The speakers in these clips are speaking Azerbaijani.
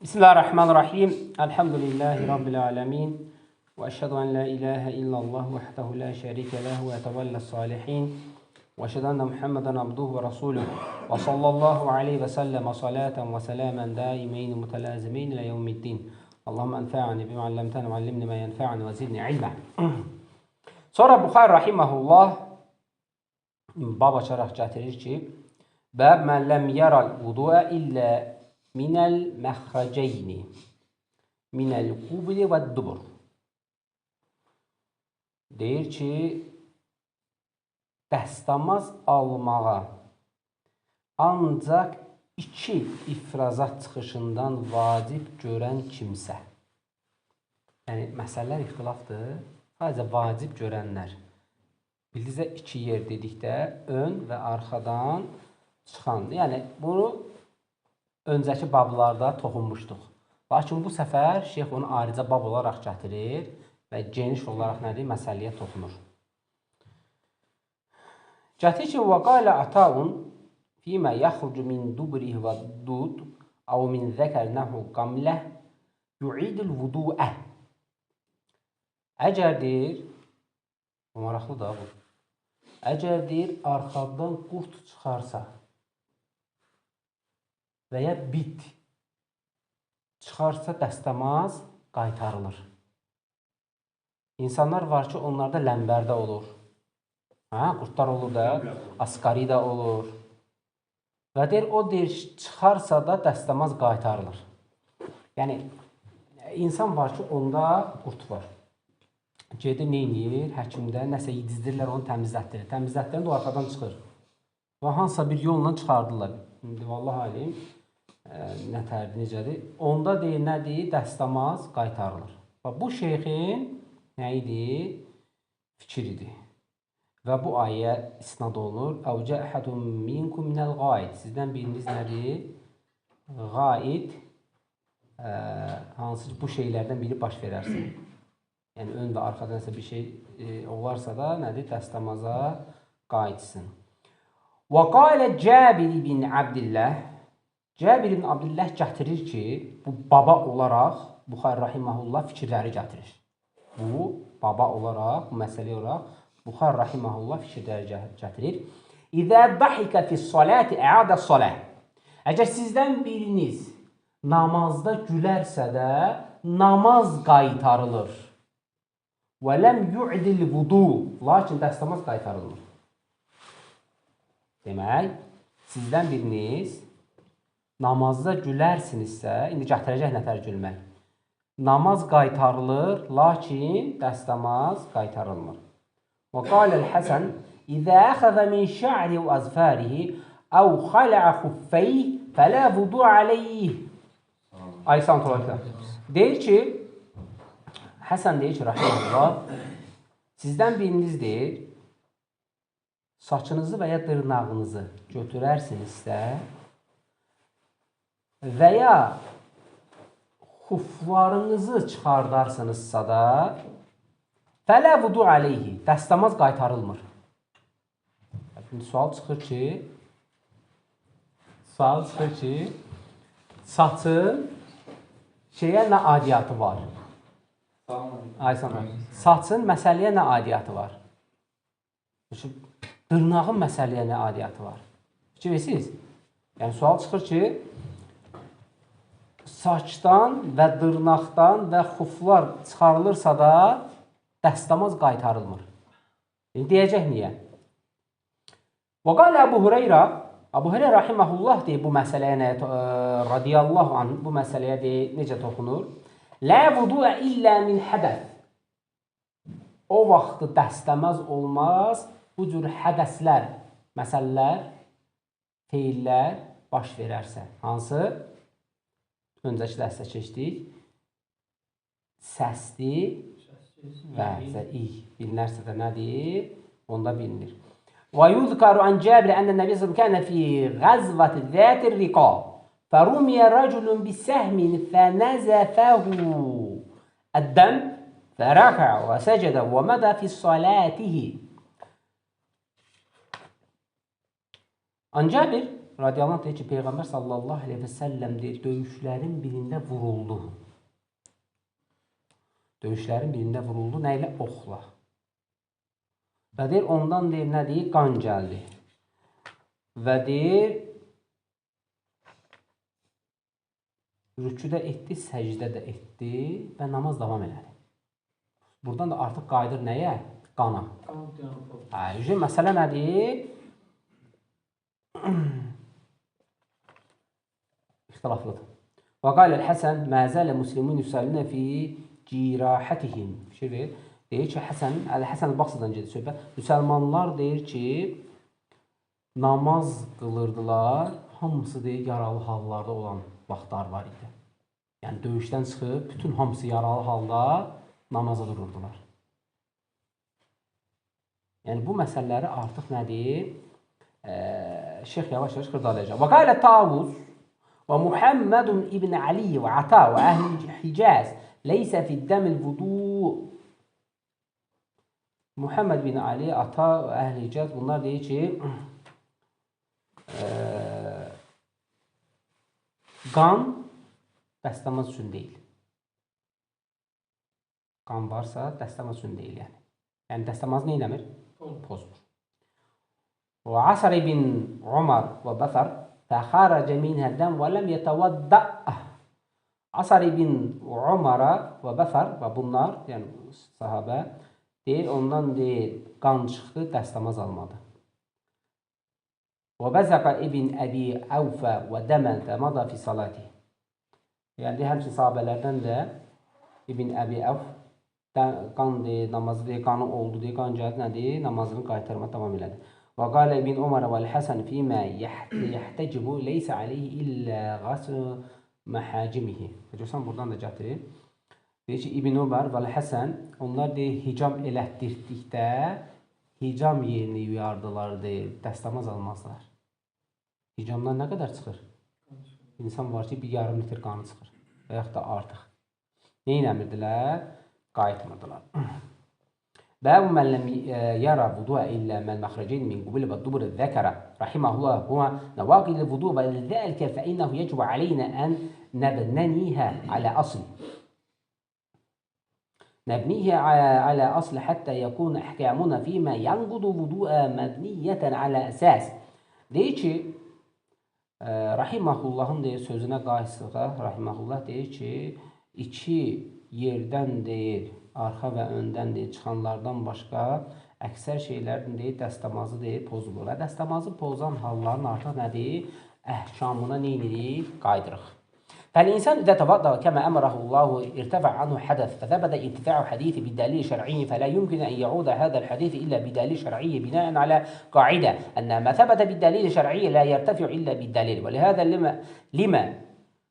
Bismillahirrahmanirrahim. Elhamdülillahi Rabbil alemin. Və əşhədu ən la ilahə illallah vəhdəhu la şərikə ləhu və təvəlləs salihin. Və əşhədu ənə Muhammedən abduhu və rasuluhu. Və sallallahu aleyhi və səlləm salatan və salaman daimeyni mütələzimeyn ilə yevmiddin. Allahümme ənfa'ni bimə allamtani və allimni mə yenfa'ni və zidni ilmə. Sonra Buxari rahiməhullah bab açaraq gətirir ki, bəb mən ləm yəral vudu'a illə minəl məxrəcəyni minəl qubli və dubur. Deyir ki, dəstəmaz almağa ancaq iki ifrazat çıxışından vacib görən kimsə. Yəni, məsələlər ixtilafdır. Sadəcə vacib görənlər. Bildizə iki yer dedikdə ön və arxadan çıxan. Yəni, bunu öncəki bablarda toxunmuşduq. Lakin bu səfər şeyx onu ayrıca bab olaraq gətirir və geniş olaraq nədir? Məsələyə toxunur. Gətirir ki, وَقَالَ أَتَاءٌ فِيمَا يَخْرُجُ مِنْ دُبْرِهِ وَالدُّودُ أَوْ مِنْ ذَكَرْ نَحْوُ قَمْلَةٍ يُعِيدُ الْوُضُوءَ. Əgər deyir, bu maraqlı da bu. Əgər deyir, arxadan qurt çıxarsa və ya bit çıxarsa dəstəmaz qaytarılır. İnsanlar var ki, onlarda ləmbərdə olur. Qurtlar olur da, asqari da olur. Və deyir, o deyir, çıxarsa da dəstəmaz qaytarılır. Yəni, insan var ki, onda qurt var. Gedir, neynir? Həkimdə nəsə yedizdirirlər, onu təmizlətdirir. Təmizlətdirən də o arxadan çıxır. Və hansısa bir yolla çıxardırlar. İndi, vallahi alim, nətərdir, necədir? Onda deyir, nədir? Dəstəmaz qaytarılır. Bu şeyxin nə idi? Fikir idi. Və bu ayə isnad olunur. Əvcə əhədun minkum minəl qaid. Sizdən biriniz nədir? Qaid, hansı bu şeylərdən biri baş verərsin. Yəni, ön və arxadan nəsə bir şey olarsa da, nədir? Dəstəmaza qaidsin. Və qalə Cəbir ibn Abdillah. Cəbir ibn Abdillah gətirir ki, bu baba olaraq Buxari rahiməhullah fikirləri gətirir. Bu baba olaraq, bu məsələ olaraq Buxari rahiməhullah fikirləri gətirir. İzə dahikə fis-saləti əadə saləh. Əgər sizdən biriniz namazda gülərsə də namaz qaytarılır. Və ləm yu'dil vudu. Lakin dəstəmaz qaytarılmır. Demək, sizdən biriniz namazda gülərsinizsə, indi gətirəcək nətər gülmək. Namaz qaytarılır, lakin dəstəmaz qaytarılmır. Və qaləl Həsən, İzə əxəzə min şə'ri və əzfərihi əv xalə'ə xuffəyih fələ vudu aleyh. Aysan Tuvaliklər. Deyir ki, Həsən deyir ki, rahiməhullah, sizdən biriniz deyir, saçınızı və ya dırnağınızı götürərsinizsə və ya xuflarınızı çıxardarsınızsa da fələ vudu aleyhi, dəstəmaz qaytarılmır. Şimdi sual çıxır ki, saçın şeyə nə adiyyatı var? Saçın məsələyə nə adiyyatı var? Dırnağın məsələyə nə adiyyatı var? Fikir verirsiniz? Yəni, sual çıxır ki, saçdan və dırnaqdan və xuflar çıxarılırsa da dəstəmaz qaytarılmır. Deyəcək niyə? Və qalə Əbu Hüreyrə, Əbu Hüreyrə rahiməhullah deyir bu məsələyə, radiyallahu anh, bu məsələyə deyir, necə toxunur? Lə vudu'a illə min hədəf. O vaxtı dəstəməz olmaz, bu cür hədəslər, məsələlər, feillər baş verərsə. Hansı? Öncəki dəstə keçdik. Səsdir və bilinərsə də nədir? Onda bilinir. Və yuzkaru an Cəbir ənə Nəbi s.ə.v kənə fi qəzvəti zətir riqab. Fərumiyə rəculun bisəhmin fənəzəfəhu əddəm fərəkə və səcədə və mədə fi salətihi. An Cəbir radiyallahu anh deyir ki, Peyğəmbər sallallahu aleyhi və səlləm deyir, döyüşlərin birində vuruldu. Döyüşlərin birində vuruldu, nə ilə? Oxla. Və deyir, ondan deyir, nə deyir? Qan gəldi. Və deyir, rüküdə etdi, səcdə də etdi və namaz davam elədi. Buradan da artıq qayıdır nəyə? Qana. Məsələ nədir? İxtilaflıdır. Və qaləl Həsən məzələ muslimun yüsəlinə fi cirahətihim. Deyir ki, Həsən Əl-Basridən gedir söhbət. Müsəlmanlar deyir ki, namaz qılırdılar, hamısı deyir, yaralı hallarda olan vaxtlar var idi. Yəni, döyüşdən çıxıb, bütün hamısı yaralı halda namaza dururdular. Yəni, bu məsələləri artıq nədir? Şeyx yavaş-yavaş xırdalayacaq. Və qalə Tavus və Muhammedun ibn Ali və Ata və əhl-i Hicaz leysə fiddəmil vudu. Muhammed bin Ali, Ata və əhl-i Hicaz bunlar deyir ki, qan dəstəmaz üçün deyil. Qan varsa, dəstəmaz üçün deyil yəni. Yəni, dəstəmaz nə eləmir? Pozmur. Və Asar ibn Umar və Bəfər fəxarəcə minhədən və ləm yətəvəddəh. Asar ibn Umara və Bəfər və bunlar, yəni sahabə, deyir, ondan deyir, qan çıxdı, dəstəmaz almadı. Və bəzəqə ibn Əbi Əvfə və dəmən təmada fi salati. Yəni, həmçin sahabələrdən də İbn Əbi Əvf qan deyir, namazı deyir, qanı oldu deyir, qan gəldi nədir? Namazını qaytarma davam elədi. Və qalə İbn Umar və Həsən fīmə yəhtəcibu leysə aleyhi illə qasr məhəcimihi. Görürsən, buradan da gətirir. Deyir ki, İbn Umar və Həsən, onlar deyir, hicam elətdirdikdə hicam yerini yuyardılar deyir, dəstəmaz almazlar. Hicamdan nə qədər çıxır? İnsan var ki, bir yarım litr qanı çıxır və yaxud da artıq. Nə eləmirdilər? Qayıtmırdılar. Bəbu mən ləm yara vudu'a illə mən məxrəcəyn min qubul və dubur zəkərə rahiməhullah huvə nəvaqil vudu və zəlikə fə innəhu yəcbu aleynə ən nəbnənihə alə asl. Nəbnihə alə asl həttə yəkun əhkəmunə fīmə yanqudu vudu'a məbniyyətən alə əsas. Deyir ki, Rahiməhullahın deyir, sözünə qayısıqa, Rahiməhullah deyir ki, iki yerdən deyir, arxa və öndən deyir, çıxanlardan başqa əksər şeylərin deyir, dəstəmazı deyir, pozulur. Və dəstəmazı pozan halların artıq nədir? Əhkamına neyirik? Qaydırıq. فالإنسان إذا توضأ كما أمره الله ارتفع عنه حدث فثبت ارتفاع حديث بالدليل الشرعي فلا يمكن أن يعود هذا الحديث إلا بدليل شرعي بناء على قاعدة أن ما ثبت بالدليل الشرعي لا يرتفع إلا بالدليل ولهذا لما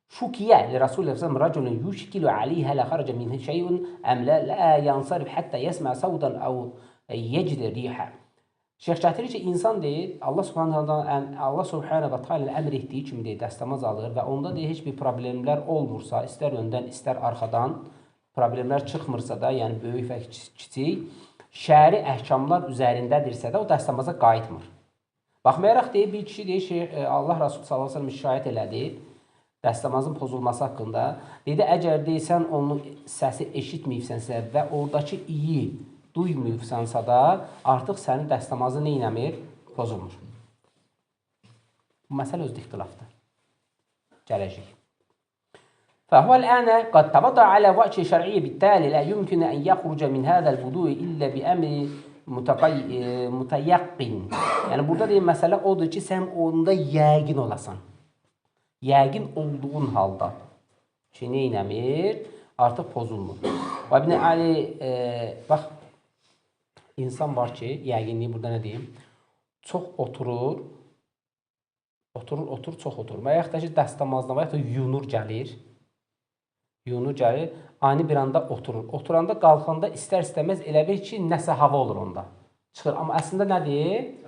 شكي لرسول الله صلى الله عليه وسلم رجل يشكل عليه هل خرج منه شيء أم لا ينصرف حتى يسمع صوتا أو يجد ريحا. Şeyx gətirir ki, insan deyir, Allah Subhanahu və Teala əmr etdiyi kimi deyir, dəstəmaz alır və onda deyir, heç bir problemlər olmursa, istər öndən, istər arxadan, problemlər çıxmırsa da, yəni böyük və kiçik, şəri əhkamlar üzərindədirsə də o dəstəmaza qayıtmır. Baxmayaraq deyir, bir kişi deyir, Allah Rasulü sallallahu əleyhi və səlləm şikayət elədi, dəstəmazın pozulması haqqında. Dedi, əgər deyirsən, onun səsi eşitməyibsənsə və oradakı iyi duymuyubsansa da, artıq sənin dəstəmazı neynəmir? Pozulmur. Bu məsələ özdə ixtilafdır. Gələcək. فهو الآن قد تبطأ على وجه شرعي بالتالي لا يمكن أن يخرج من هذا الوضوء إلا بأمر متيقن. Yəni burada deyim məsələ odur ki, sən onda yəqin olasan. Yəqin olduğun halda ki, neynəmir? Artıq pozulmur. Və İbn Ali, bax, İnsan var ki, yəqinliyi burada nə deyim? Çox oturur, çox oturur. Və yaxud da ki, dəstəmazdan və yaxud da yunur gəlir, ani bir anda oturur. Oturanda, qalxanda istər-istəməz elə bil ki, nəsə hava olur onda. Çıxır. Amma əslində nədir?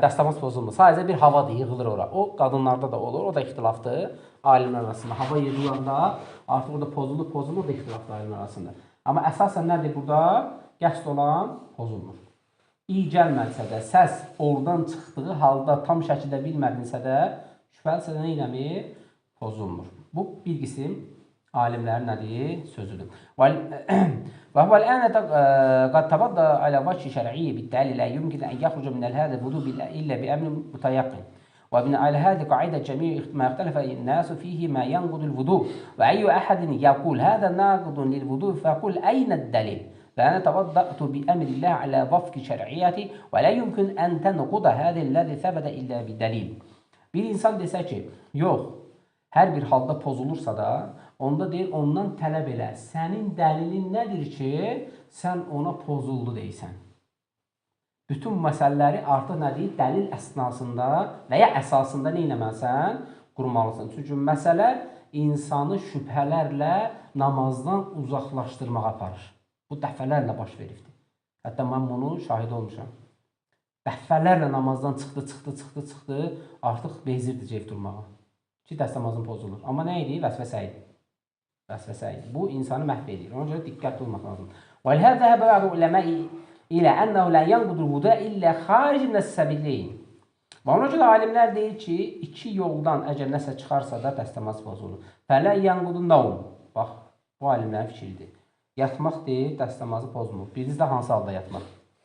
Dəstəmaz pozulmur. Sadəcə bir havadır, yığılır ora. O, qadınlarda da olur, o da ixtilafdır alimlər arasında. Hava yığılanda artıq orada pozulur da ixtilafdır alimlər arasında. Amma əsasən nədir burada? Qəsd olan pozulmur. İyi gəlmədisə də, səs oradan çıxdığı halda tam şəkildə bilmədinsə də, şübhəlisə də nə eləmir? Pozulmur. Bu bir qism alimlərin nədir? Sözüdür. وهو الآن قد تبدى على وجه شرعي بالتالي لا يمكن أن يخرج من هذا الوضوء إلا بأمر متيقن ومن على هذه قاعدة جميع ما اختلف الناس فيه ما ينقض الوضوء وأي أحد يقول هذا ناقض للوضوء فيقول أين الدليل فأنا توضأت بأمر الله على وفق شرعيتي ولا يمكن أن تنقض هذا الذي ثبت إلا بدليل. Bir insan desə ki, yox, hər bir halda pozulursa da, onda deyir, ondan tələb elə. Sənin dəlilin nədir ki, sən ona pozuldu deysən. Bütün məsələləri artıq nədir? Dəlil əsnasında və ya əsasında nə eləməlisən? Qurmalısan. Çünki məsələ insanı şübhələrlə namazdan uzaqlaşdırmağa aparır. Bu dəfələrlə baş veribdir. Hətta mən bunu şahid olmuşam. Dəfələrlə namazdan çıxdı, artıq bezirdi ceyf durmağa. Ki, dəstəmazın pozulur. Amma nə idi? Vəsvəsə idi. Vəsvəsə idi. Bu, insanı məhv edir. Ona görə diqqətli olmaq lazım. وَلْهَذَا ذَهَبَ بَعْضُ الْعُلَمَاءِ إِلَى أَنَّهُ لَا يَنْقُضُ الْوُضُوءَ إِلَّا خَارِجَ مِنَ السَّبِيلَيْنِ. Və ona görə alimlər deyir ki, iki yoldan əgər nəsə çıxarsa da dəstəmaz pozulur. فَلَا يَنْقُضُ النَّوْمُ. Bax, bu alimlərin fikridir. Yatmaq deyir, dəstəmazı pozmur. Birinizdə hansı halda yatmaq?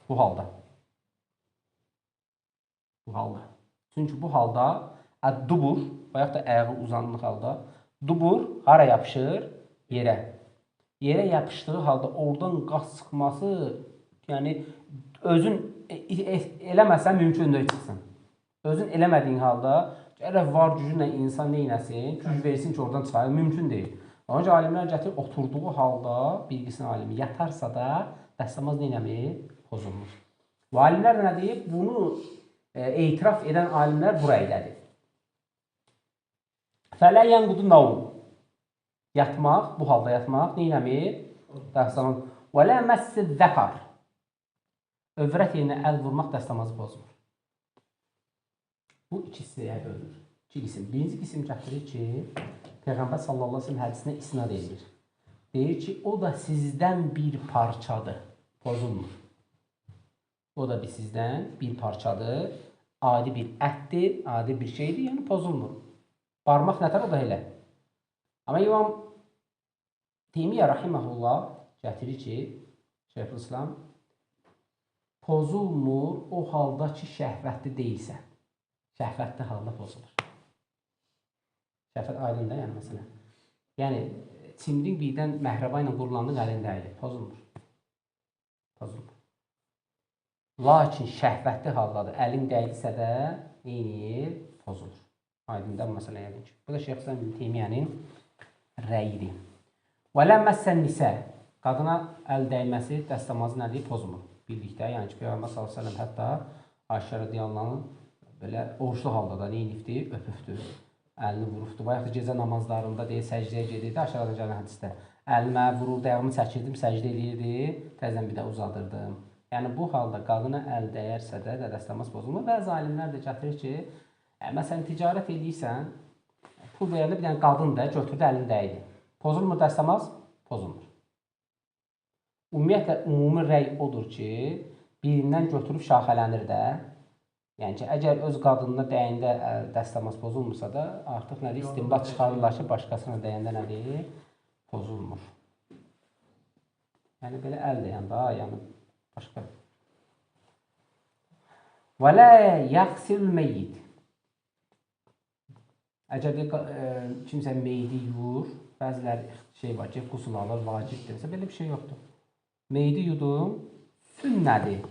Bu halda. Bu halda. Çünki bu halda dubur, və yaxud da ayağı uzanlıq halda, dubur hara yapışır? Yerə. Yerə yapışdığı halda oradan qaz çıxması, yəni özün eləməsən mümkün deyil çıxsın. Özün eləmədiyin halda, gərək var gücünlə insan neynəsin, güc versin ki, oradan çıxayır, mümkün deyil. Onca alimlər gətirib, oturduğu halda bilgisinin alimi yatarsa da dəstəmaz neynəmir? Pozulmur. Bu alimlər nə deyib? Bunu etiraf edən alimlər burayıdadır. Fələ yənqudu navm. Yatmaq, bu halda yatmaq neynəmir? Dəstəmaz. Və lə məssid zəkar. Övrət yerinə əl vurmaq dəstəmazı pozmur. Bu iki hissəyə bölünür. İki qisim. Birinci qisim gətirir ki, Peyğəmbər sallallahu aleyhi ve sellem hədisinə isnad edilir. Deyir ki, o da sizdən bir parçadır. Pozulmur. O da sizdən bir parçadır. Adi bir ətdir, adi bir şeydir, yəni pozulmur. Barmaq nətər o da elə. Amma İmam Teymiyyə Rahiməhullah gətirir ki, Şeyxülislam, pozulmur o halda ki, şəhvətli deyilsən. Şəhvətli halda pozulur. Şəhvət aydın da, yəni məsələn. Yəni, çimdik birdən məhrəba ilə qurulandın əlində əylir. Pozulmur. Pozulmur. Lakin şəhvətli haldadır. Əlin dəyilsə də neyinir? Pozulur. Aydın da bu məsələ yəqin ki. Bu da Şeyxülislam İbn Teymiyyənin rəyidir. Və ləmməsən nisə. Qadına əl dəyməsi dəstəmazı nədir? Pozulmur. Birlikdə, yəni ki, Peyğəmbər sallallahu əleyhi və səlləm hətta Ayşə radiyallahu belə oruçlu halda da neyinifdir? Öpübdür. Əlini vurubdur. Və yaxud da gecə namazlarında deyir, səcdəyə gedirdi, aşağıdan gələn hədisdə. Əlimi vururdu, ayağımı çəkirdim, səcdə edirdi, təzən bir də uzadırdım. Yəni, bu halda qadına əl dəyərsə də dəstəmaz pozulmur. Bəzi alimlər də gətirir ki, məsələn, ticarət edirsən, pul verəndə bir dənə qadın da götürdü, əlini dəydi. Pozulmur dəstəmaz? Pozulmur. Ümumiyyətlə, ümumi rəy odur ki, birindən götürüb şaxələnir də. Yəni ki, əgər öz qadınına dəyəndə dəstəmaz pozulmursa da, artıq nədir? İstinbat çıxarırlar ki, başqasına dəyəndə nədir? Pozulmur. Yəni, belə əl deyəndə, yəni, başqa. Və lə yəqsil meyyid. Əgər kimsə meyidi yuyur, bəziləri şey var ki, qusul alır, vacibdirsə, belə bir şey yoxdur. Meyidi yudum, sünnədir.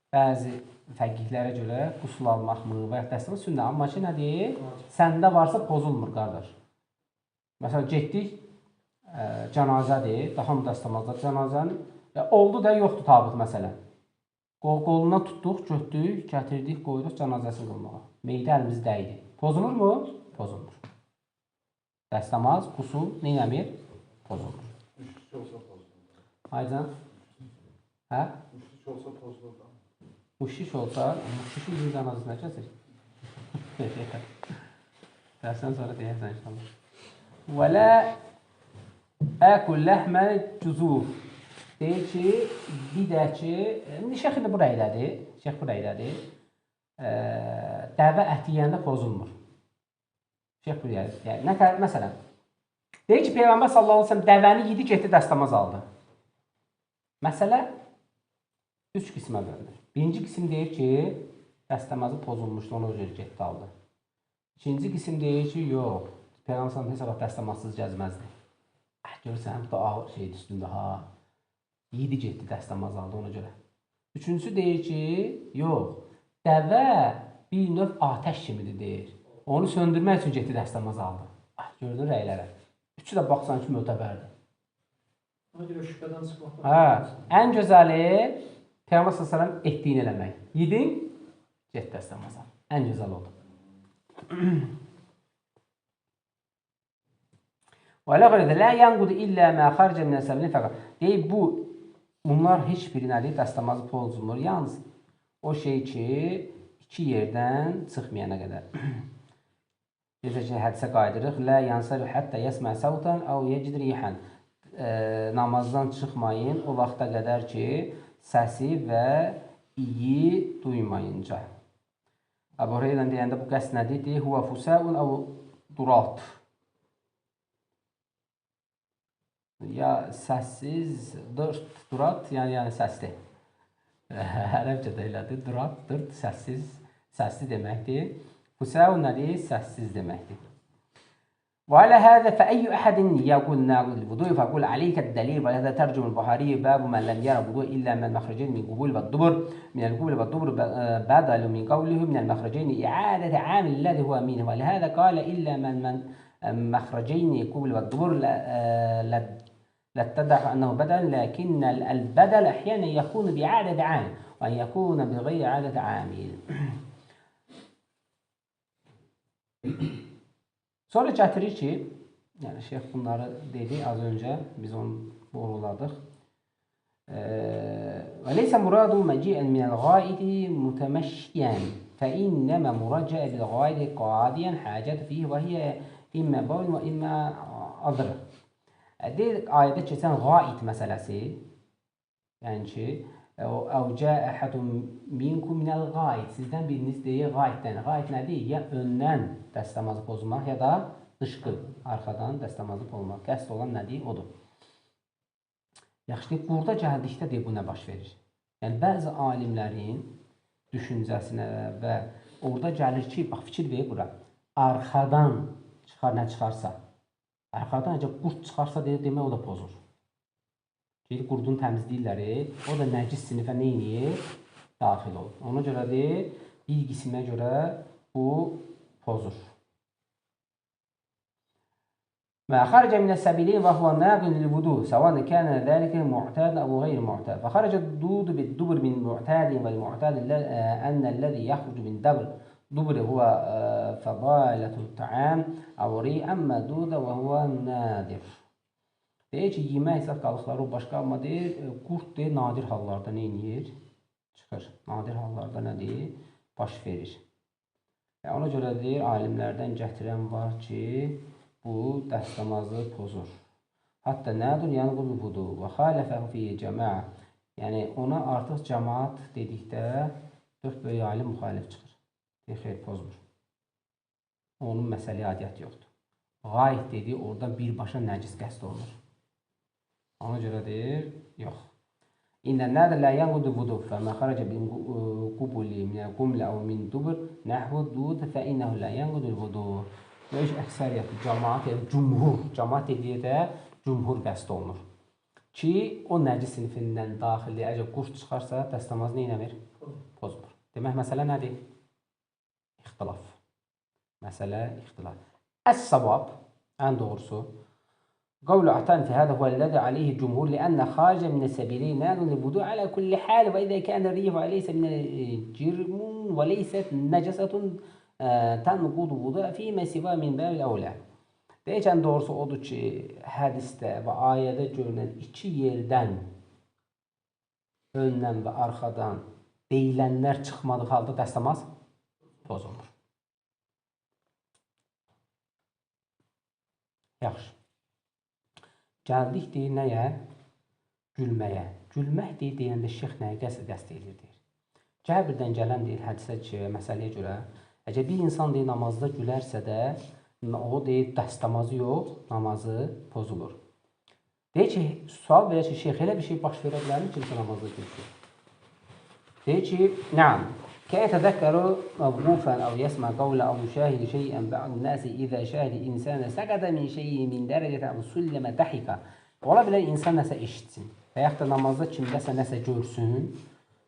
Bəzi fəqihlərə görə qusul almaq mı və ya dəstəmaz sünnə. Amma ki, nədir? Səndə varsa pozulmur, qardaş. Məsələn, getdik, cənazədir, daha mı dəstəmazda cənazənin, oldu da yoxdur tabut məsələn. Qolundan tutduq, götdük, gətirdik, qoyduq cənazəsini qılmağa. Meyidi əlimiz dəydi. Pozulur mu? Pozulmur. Dəstəmaz, qusul, neynəmir? Pozulmur. Müşrik olsa pozulur. Aycan? Hə? Müşrik olsa pozulur da. Müşrik olsa, müşrikin bir cənazəsinə kəsir. Dərsən sonra deyərsən inşallah. Və lə əkul ləhmə cüzuf. Deyir ki, bir də ki, indi şeyx indi buraydadır. Şeyx bu rəydədir. Dəvə əti yeyəndə pozulmur. Şeyx bu rəydədir. Yəni, nə qədər, məsələn, deyir ki, Peyğəmbər sallallahu əleyhi və səlləm dəvəni yedi, getdi dəstəmaz aldı. Məsələ 3 qismə bölünür. Birinci qism deyir ki, dəstəmazı pozulmuşdu, onu özü getdi aldı. İkinci qism deyir ki, yox, Peyğəmbər sallallahu əleyhi və səlləm dəstəmazsız gəzməzdi. Görürsən, bu da ağır şeydir üstündə, ha. Yedi getdi, dəstəmaz aldı ona görə. Üçüncüsü deyir ki, yox, dəvə bir növ atəş kimidir, deyir. Onu söndürmək üçün getdi, dəstəmaz aldı. Gördün rəylərə. Üçü də baxsan ki, mötəbərdir. Ona görə şübhədən çıxmaq. Hə, ən gözəli Peyğəmbər sallallahu əleyhi və səlləm etdiyini eləmək. Yedin, get dəstəmaz al. Ən gözəl odur. Və lə qərədə lə yanqudu illə mə xaricə minə səbili fəqat. Deyib, bunlar heç biri nədir? Dəstəmazı pozulmur. Yalnız o şey ki, iki yerdən çıxmayana qədər. Necə ki, hədisə qaydırıq. Lə yansarı həttə yəsmə səvtən əv yecid rihən. Namazdan çıxmayın o vaxta qədər ki, səsi və iyi duymayınca. Əbu Hüreyrədən deyəndə bu qəsd nədir? Deyir, huvə fusəun əv durat. Ya səssiz, durat, yəni səsli. Ərəbcədə elədir, durat, dırt, səssiz, səsli deməkdir. Fusəun nədir? Səssiz deməkdir. Və alə həzə fəəyyü əhədin yəqul nəqul vuduy fəqul aleykət dəlil və həzə tərcüm el-Buhari bəbu mən ləm yərə vuduy illə mən məxrəcəyn min qubul və dubur minəl qubul və dubur bədəlu min qavlihu minəl məxrəcəyn iadətə amil ləzi huvə minə və ləhəzə qalə illə mən məxrəcəyn qubul və dubur لاتضح أنه بدل لكن البدل أحيانا يكون بإعادة عامل وأن يكون بغير إعادة عامل. Sonra gətirir ki, yəni şeyx bunları dedi az öncə, biz onu doğruladıq. Və leysə muradu məciən minəl qaidi mütəməşyən fəinnəmə muracəə bil qaidi qadiyyən həcət fiyh və hiyə immə baul və immə adrı. Deyir, ayədə keçən qaid məsələsi, yəni ki, əvcə əhədun minkum minəl qaid, sizdən biriniz deyir qaiddən. Qaid nədir? Ya öndən dəstəmazı pozmaq, ya da dışqı, arxadan dəstəmazı pozmaq. Qəsd olan nədir? Odur. Yaxşı, burada gəldikdə deyir, bu nə baş verir? Yəni, bəzi alimlərin düşüncəsinə və orada gəlir ki, bax, fikir verir bura, arxadan çıxar, nə çıxarsa, arxadan necə qurd çıxarsa demək o da pozur. Deyir, qurdun təmizləyirlər, o da nəcis sinifə neyniyir? Daxil olur. Ona görə deyir, bir qisimə görə bu pozur. Və xaricə minə səbilin və huvə nəqin lil-vudu səvanə kənə dəlikə mu'təd əvə qeyri mu'təd. Və xaricə dudu bid-dubur min mu'tədin və l-mu'təd ənəl-ləzi yaxrucu min dəbr. Dubri huvə fədalətül təam əvri əmmə dudə və huvə nədir. Deyir ki, yemək zat qalıqları o başqa, amma deyir, qurd deyir, nadir hallarda neyniyir? Çıxır. Nadir hallarda nədir? Baş verir. Ona görə deyir, alimlərdən gətirən var ki, bu dəstəmazı pozur. Hətta nədir? Yəni qul vudu və xaləfəhu fi cəmaə. Yəni, ona artıq cəmaat dedikdə 4 böyük alim müxalif çıxır. Xeyr, pozmur. Onun məsələyə adiyyəti yoxdur. Qaid dedi, oradan birbaşa nəcis qəsd olunur. Ona görə deyir, yox. İnnən nədə lə yənqudu vudu fəmə xarəcə bin qubuli minə qumlə əv min dubur nəhvu dud fə innəhu lə yənqudu vudu. Böyük əksəriyyəti, cəmaat, yəni cümhur, cəmaat dediyə də cümhur qəsd olunur. Ki, o nəcis sinifindən daxildir, əgər qurd çıxarsa, dəstəmaz neynəmir? Pozmur. Demək, məsələ nədir? İxtilaf. Məsələ ixtilaf. Əs-savab, ən doğrusu, qavlu atan fi hədə huvəlləzi aleyhi cumhur liənnə xaricə minə səbili nəqun li-vudu alə kulli həl və idə kənə riyyə leysə minə cirmun və leysət nəcəsətun tənqudu vudu fīmə sivə min bəbil əvlə. Deyək, ən doğrusu odur ki, hədisdə və ayədə görünən iki yerdən öndən və arxadan deyilənlər çıxmadığı halda dəstəmaz pozulur. Yaxşı. Gəldik deyir nəyə? Gülməyə. Gülmək deyir, deyəndə şeyx nəyə qəsd edir deyir. Cəbirdən gələn deyir hədisə ki, məsələyə görə, əgər bir insan deyir namazda gülərsə də, o deyir dəstəmazı yox, namazı pozulur. Deyir ki, sual verir ki, şeyx elə bir şey baş verə bilərmi kimsə namazda gülsün? Deyir ki, nəam. كان يتذكر موقوفا أو يسمع قولا أو يشاهد شيئا بعض الناس إذا شاهد إنسان سقط من شيء من درجة أو سلم ضحك. Ola bilər insan nəsə eşitsin və yaxud da namazda kimdəsə nəsə görsün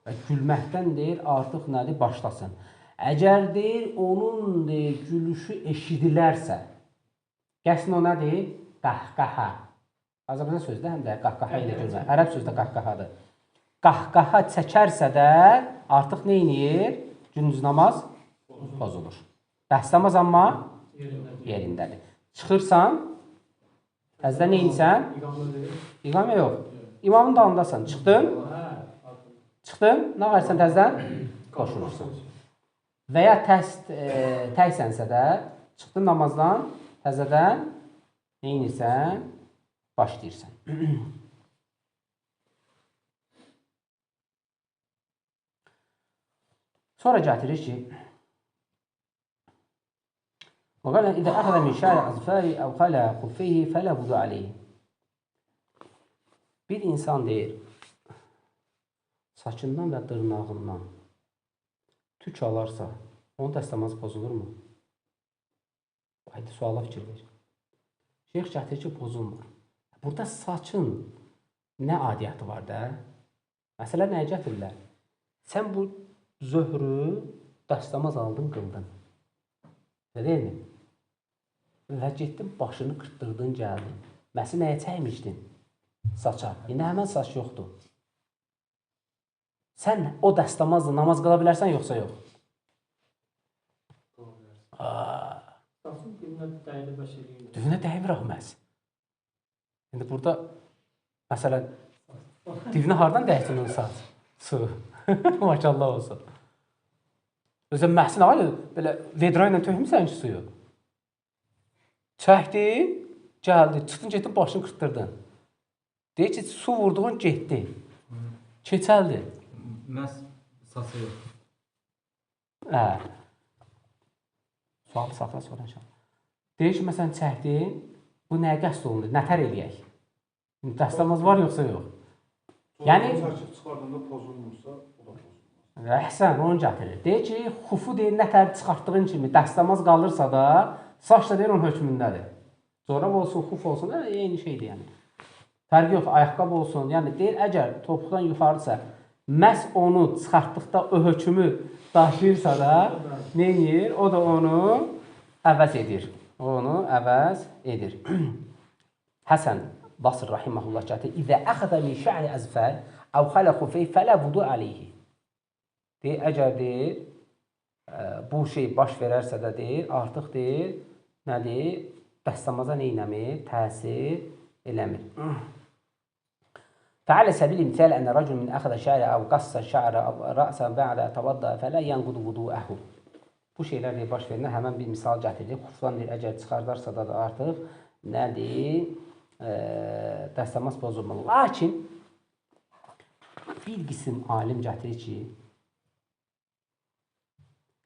və gülməkdən deyir artıq nədir başlasın. Əgər deyir onun deyir gülüşü eşidilərsə, gəlsin o nədir? Qahqaha. Azərbaycan sözü də həm də qahqaha ilə gülmək. Ərəb sözü də qahqahadır. Qahqaha çəkərsə də artıq nə edir? Gündüz namaz pozulur. Dəstəmaz amma yerindədir. Çıxırsan, əzdə nə edirsən? İqamə yox. İmamın dalındasan. Çıxdın? Çıxdın? Nə varsan təzdən? Qoşulursan. Və ya təksənsə də, çıxdın namazdan, təzədən nə edirsən? Başlayırsan. Sonra gətirir ki, وقال إذا أخذ من شعر أظفاره أو خلع خفيه فلا وضوء عليه. Bir insan deyir, saçından və dırnağından tük alarsa, onun dəstəmazı pozulurmu? Haydi suala fikir ver. Şeyx gətirir ki, pozulmur. Burada saçın nə adiyyatı var da? Məsələ nəyə gətirirlər? Sən bu zöhrü dəstəmaz aldın, qıldın. Deyilmi? Və getdin, başını qırtdırdın, gəldin. Məsi nəyə çəkmişdin? Saça. İndi həmən saç yoxdur. Sən o dəstəmazla namaz qıla bilərsən, yoxsa yox? Saçın divinə dəyini bəş eləyir. Divinə dəymir ahməz. İndi burada, məsələn, divinə hardan dəysin onun saç? Su. Maşallah olsun. Özün məhsin ağa, belə vedra ilə tökmüsən ki suyu. Çəkdin, gəldi, çıxdın, getdin, başını qırtdırdın. Deyir ki, su vurduğun getdi. Keçəldi. Məhz saçı yox. Sualı saxla sonra inşallah. Deyir ki, məsələn, çəkdin, bu nəyə qəsd olunur? Nətər eləyək? Dəstəmaz var, yoxsa yox? Yəni, çəkib çıxardığında pozulmursa, o da pozulmaz. Əhsən, onu gətirir. Deyir ki, xufu deyir, nətər çıxartdığın kimi dəstəmaz qalırsa da, saç da deyir, onun hökmündədir. Corab olsun, xuf olsun, eyni şeydir yəni. Fərqi yox, ayaqqabı olsun. Yəni, deyir, əgər topuqdan yuxarıdırsa, məhz onu çıxartdıqda o hökmü daşıyırsa da, neyir? O da onu əvəz edir. Onu əvəz edir. Həsən Basr rahiməhullah gətirir. İzə əxəzə min şə'ri əzfər əv xalə xufey fələ vudu aleyhi. Deyir, əgər deyir, bu şey baş verərsə də deyir, artıq deyir, nədir? Dəstəmaza neynəmir? Təsir eləmir. فعلى سبيل المثال أن رجل من أخذ شعر أو قص الشعر رأسا بعد توضأ فلا ينقض وضوءه. Bu şeylər deyir, baş verənə həmən bir misal gətirir. Xufdan deyir, əgər çıxardarsa da artıq nədir? Dəstəmaz pozulmur. Lakin bir qism alim gətirir ki,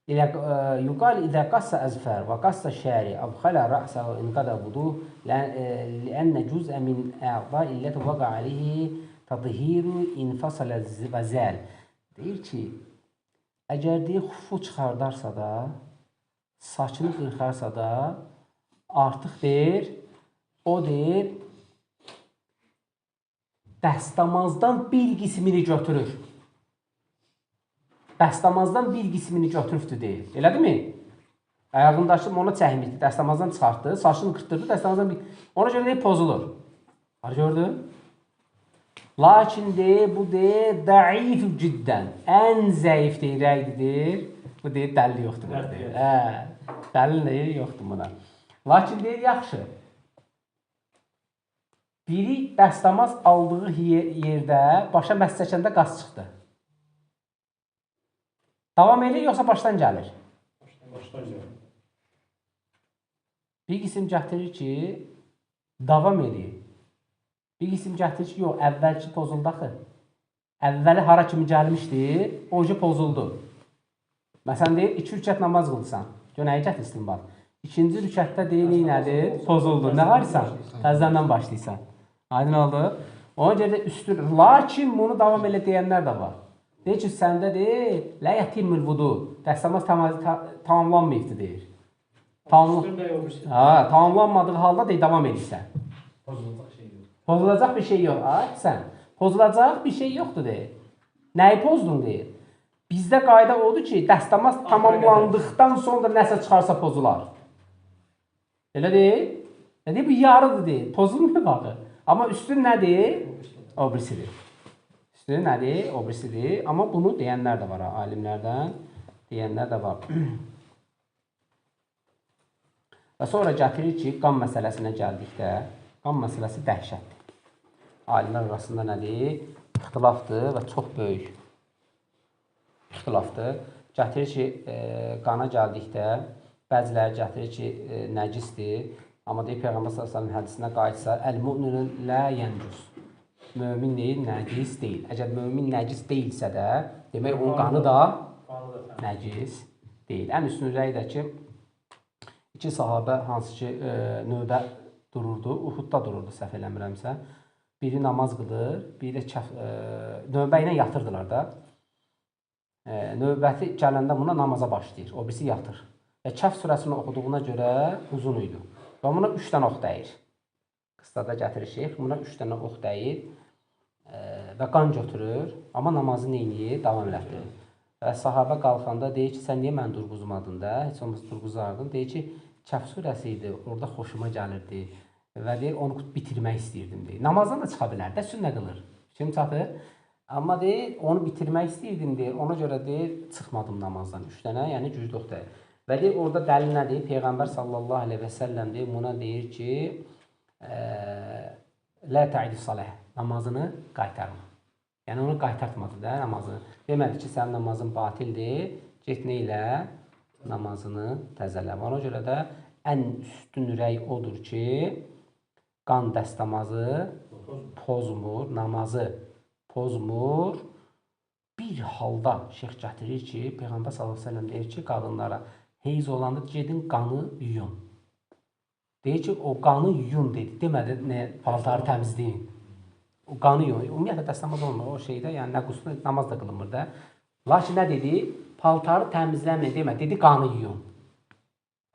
يقال إذا قص أظفار وقص الشارع أو خلع رأسه انقضى وضوءه لأن جزء من أعضاء التي وقع عليه تطهير انفصل وزال. Deyir ki, əgər deyir, xufu çıxardarsa da, saçını qırxarsa da, artıq deyir, o deyir, dəstəmazdan bir qismini götürür. Dəstəmazdan bir qismini götürübdür deyir. Elədirmi? Ayağındakı onu çəkmişdi, dəstəmazdan çıxartdı, saçını qırtdırdı, dəstəmazdan bir... Ona görə deyir, pozulur. Var gördün? Lakin deyir, bu deyir, dəif ciddən. Ən zəif deyir, rəydidir. Bu deyir, dəlil yoxdur. Dəlil deyir, yoxdur buna. Lakin deyir, yaxşı. Biri dəstəmaz aldığı yerdə başa məhz çəkəndə qaz çıxdı. Davam edir, yoxsa başdan gəlir? Başdan gəlir. Bir qism gətirir ki, davam edir. Bir qism gətirir ki, yox, əvvəlki pozuldu axı. əvvəli hara kimi gəlmişdi, o ki pozuldu. Məsələn deyir, 2 rükət namaz qılsan. Gör nəyi gətirsin bax. İkinci rükətdə deyir, nədir? Pozuldu. Nə varsan? Təzədən başlayırsan. Aydın oldu? Ona görə də üstün. Lakin bunu davam elə deyənlər də var. Deyir ki, səndə deyir, lə yətimül vudu. Dəstəmaz tamamlanmayıbdır deyir. Tamamlanmadığı halda deyir, davam edirsən. Pozulacaq bir şey yox. Sən. Pozulacaq bir şey yoxdur deyir. Nəyi pozdun deyir. Bizdə qayda odur ki, dəstəmaz tamamlandıqdan sonra nəsə çıxarsa pozular. Elə deyil. Nə deyil, bu yarıdır deyil. Pozulmuyor baxı. Amma üstün nədir? O birisidir. Üstün nədir? O birisidir. Amma bunu deyənlər də var, alimlərdən deyənlər də var. Və sonra gətirir ki, qan məsələsinə gəldikdə, qan məsələsi dəhşətdir. Alimlər arasında nədir? İxtilafdır və çox böyük ixtilafdır. Gətirir ki, qana gəldikdə, bəziləri gətirir ki, nəcisdir. Amma deyir, Peyğəmbər s.ə.v hədisinə qayıtsa, əl-mü'minü lə yəncüz. Mömin deyil, nəcis deyil. Əgər mömin nəcis deyilsə də, demək, onun qanı da nəcis deyil. Ən üstün rəy də ki, 2 sahabə hansı ki, növbə dururdu, Uhudda dururdu, səhv eləmirəmsə. Biri namaz qılır, biri də növbə ilə yatırdılar da. Növbəti gələndə buna namaza başlayır, o birisi yatır. Və Kəf surəsini oxuduğuna görə uzun idi. Və buna 3 dənə ox dəyir. Qıstada gətirir şeyh, buna 3 dənə ox dəyir və qan götürür, amma namazı neyini davam elətdirir. Və sahabə qalxanda deyir ki, sən niyə məni durğuzmadın da, heç olmazsa durğuzardın. Deyir ki, Kəf surəsi idi, orada xoşuma gəlirdi və deyir, onu bitirmək istəyirdim deyir. Namazdan da çıxa bilər də, sünnə qılır. Kim çatır? Amma deyir, onu bitirmək istəyirdim deyir, ona görə deyir, çıxmadım namazdan 3 dənə, yəni güclü ox dəyir. Və deyir, orada dəlil nədir? Peyğəmbər sallallahu aleyhi və səlləm deyir, buna deyir ki, lə tə'idi saləh, namazını qaytarma. Yəni, onu qaytartmadı da namazını. Demədi ki, sənin namazın batildir, get nə ilə namazını təzələ. Ona görə də ən üstün rəy odur ki, qan dəstəmazı pozmur, namazı pozmur. Bir halda şeyx gətirir ki, Peyğəmbər sallallahu aleyhi və səlləm deyir ki, qadınlara heyz olanda gedin qanı yuyun. Deyir ki, o qanı yuyun dedi. Demədi, paltarı təmizləyin. O qanı yuyun. Ümumiyyətlə, dəstəmaz olmur o şeydə, yəni nə qusur, namaz da qılınmır da. Lakin nə dedi? Paltarı təmizləməyin demədi, dedi qanı yuyun.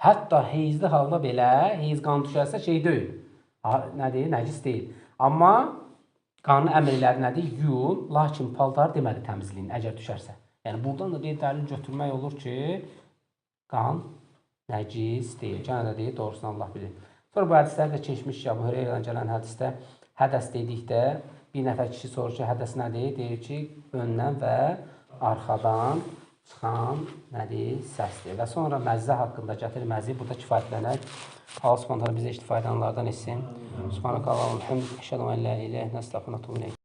Hətta heyzli halda belə, heyz qanı düşərsə şey deyil. Nədir? Nəcis deyil. Amma qanun əmrləri nədir? Yuyun, lakin paltarı demədi təmizləyin, əgər düşərsə. Yəni, buradan da deyir, dəlil götürmək olur ki, qan nəcis deyil. Gənə də deyir, doğrusunu Allah bilir. Sonra bu hədisləri də keçmiş ki, Əbu Hüreyrədən gələn hədisdə hədəs dedikdə bir nəfər kişi sorur ki, hədəs nədir? Deyir ki, öndən və arxadan çıxan nədir? Səsdir. Və sonra məzzə haqqında gətirir məzzi. Burada kifayətlənək. Allah subhanətlə bizə faydalanlardan etsin. Subhanək Allah'ın həm əşhədu ən la iləhə nəstəğfirullah.